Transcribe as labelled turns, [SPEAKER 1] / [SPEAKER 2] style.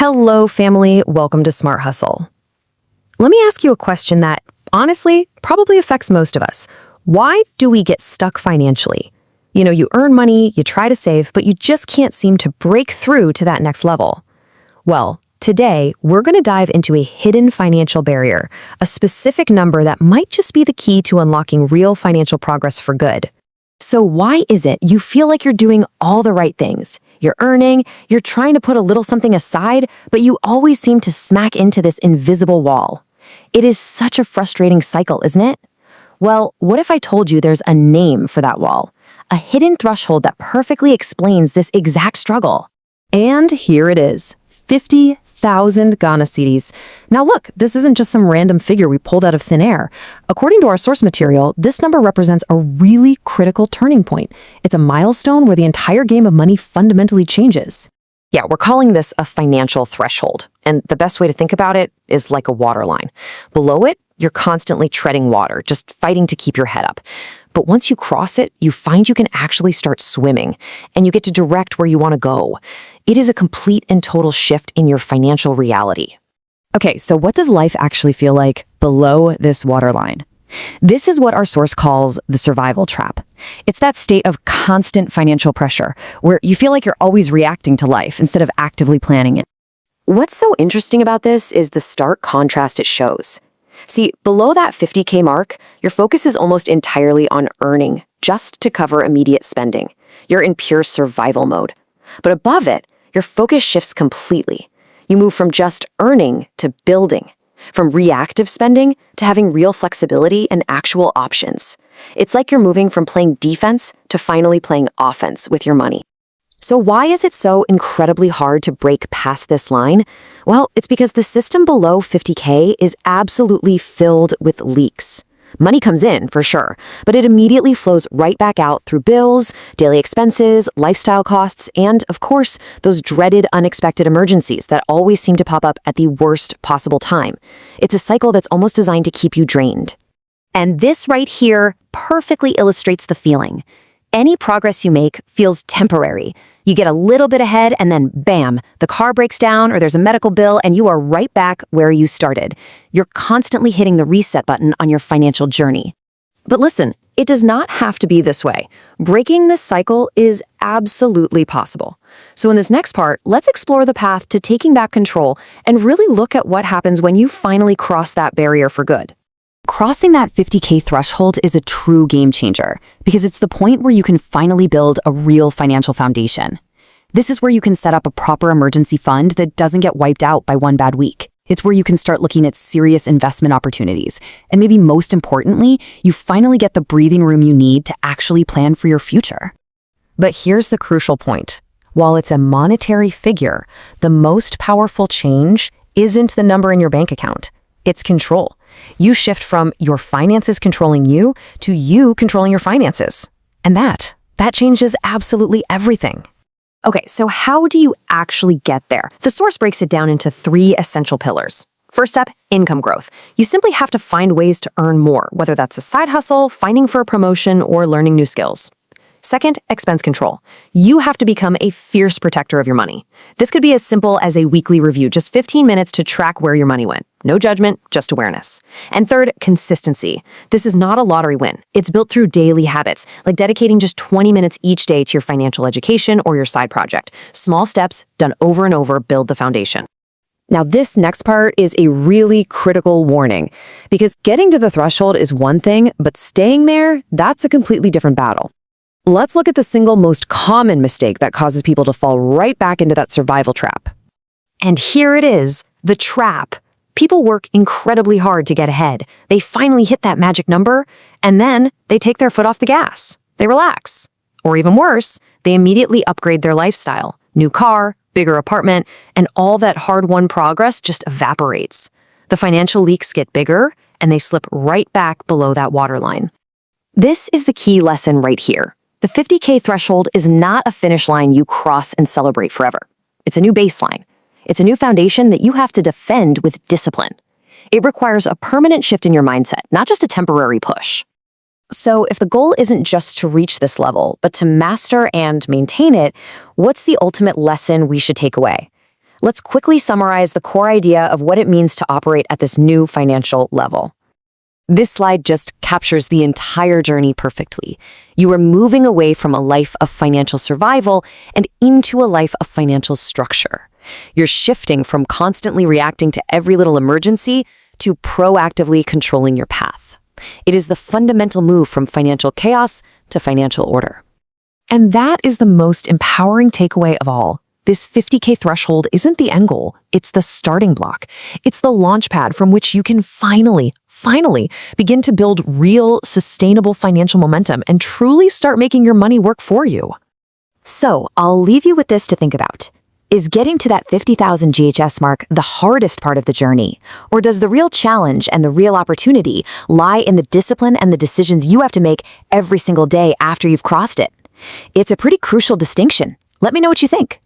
[SPEAKER 1] Hello, family. Welcome to Smart Hustle. Let me ask you a question that, honestly, probably affects most of us. Why do we get stuck financially? You earn money, you try to save, but you just can't seem to break through to that next level. Well, today, we're going to dive into a hidden financial barrier, a specific number that might just be the key to unlocking real financial progress for good. So why is it you feel like you're doing all the right things? You're earning, you're trying to put a little something aside, but you always seem to smack into this invisible wall. It is such a frustrating cycle, isn't it? Well, what if I told you there's a name for that wall? A hidden threshold that perfectly explains this exact struggle. And here it is. 50,000 Ghana cedis. Now look, this isn't just some random figure we pulled out of thin air. According to our source material, this number represents a really critical turning point. It's a milestone where the entire game of money fundamentally changes. Yeah, we're calling this a financial threshold. And the best way to think about it is like a water line. Below it, you're constantly treading water, just fighting to keep your head up. But once you cross it, you find you can actually start swimming, and you get to direct where you want to go. It is a complete and total shift in your financial reality. Okay, so what does life actually feel like below this waterline? This is what our source calls the survival trap. It's that state of constant financial pressure, where you feel like you're always reacting to life instead of actively planning it. What's so interesting about this is the stark contrast it shows. See, below that 50K mark, your focus is almost entirely on earning, just to cover immediate spending. You're in pure survival mode. But above it, your focus shifts completely. You move from just earning to building, from reactive spending to having real flexibility and actual options. It's like you're moving from playing defense to finally playing offense with your money. So why is it so incredibly hard to break past this line? Well, it's because the system below 50K is absolutely filled with leaks. Money comes in, for sure, but it immediately flows right back out through bills, daily expenses, lifestyle costs, and, of course, those dreaded unexpected emergencies that always seem to pop up at the worst possible time. It's a cycle that's almost designed to keep you drained. And this right here perfectly illustrates the feeling. Any progress you make feels temporary. You get a little bit ahead and then bam, the car breaks down or there's a medical bill and you are right back where you started. You're constantly hitting the reset button on your financial journey. But listen, it does not have to be this way. Breaking this cycle is absolutely possible. So in this next part, let's explore the path to taking back control and really look at what happens when you finally cross that barrier for good. Crossing that 50K threshold is a true game changer because it's the point where you can finally build a real financial foundation. This is where you can set up a proper emergency fund that doesn't get wiped out by one bad week. It's where you can start looking at serious investment opportunities. And maybe most importantly, you finally get the breathing room you need to actually plan for your future. But here's the crucial point. While it's a monetary figure, the most powerful change isn't the number in your bank account. It's control. You shift from your finances controlling you to you controlling your finances. And that changes absolutely everything. Okay, so how do you actually get there? The source breaks it down into 3 essential pillars. First up, income growth. You simply have to find ways to earn more, whether that's a side hustle, finding for a promotion, or learning new skills. Second, expense control. You have to become a fierce protector of your money. This could be as simple as a weekly review, just 15 minutes to track where your money went. No judgment, just awareness. And third, consistency. This is not a lottery win. It's built through daily habits, like dedicating just 20 minutes each day to your financial education or your side project. Small steps, done over and over, build the foundation. Now, this next part is a really critical warning, because getting to the threshold is one thing, but staying there, that's a completely different battle. Let's look at the single most common mistake that causes people to fall right back into that survival trap. And here it is, the trap. People work incredibly hard to get ahead. They finally hit that magic number, and then they take their foot off the gas. They relax. Or even worse, they immediately upgrade their lifestyle. New car, bigger apartment, and all that hard-won progress just evaporates. The financial leaks get bigger, and they slip right back below that waterline. This is the key lesson right here. The 50K threshold is not a finish line you cross and celebrate forever. It's a new baseline. It's a new foundation that you have to defend with discipline. It requires a permanent shift in your mindset, not just a temporary push. So if the goal isn't just to reach this level, but to master and maintain it, what's the ultimate lesson we should take away? Let's quickly summarize the core idea of what it means to operate at this new financial level. This slide just captures the entire journey perfectly. You are moving away from a life of financial survival and into a life of financial structure. You're shifting from constantly reacting to every little emergency to proactively controlling your path. It is the fundamental move from financial chaos to financial order. And that is the most empowering takeaway of all. This 50K threshold isn't the end goal, it's the starting block. It's the launch pad from which you can finally begin to build real, sustainable financial momentum and truly start making your money work for you. So, I'll leave you with this to think about. Is getting to that 50,000 GHS mark the hardest part of the journey? Or does the real challenge and the real opportunity lie in the discipline and the decisions you have to make every single day after you've crossed it? It's a pretty crucial distinction. Let me know what you think.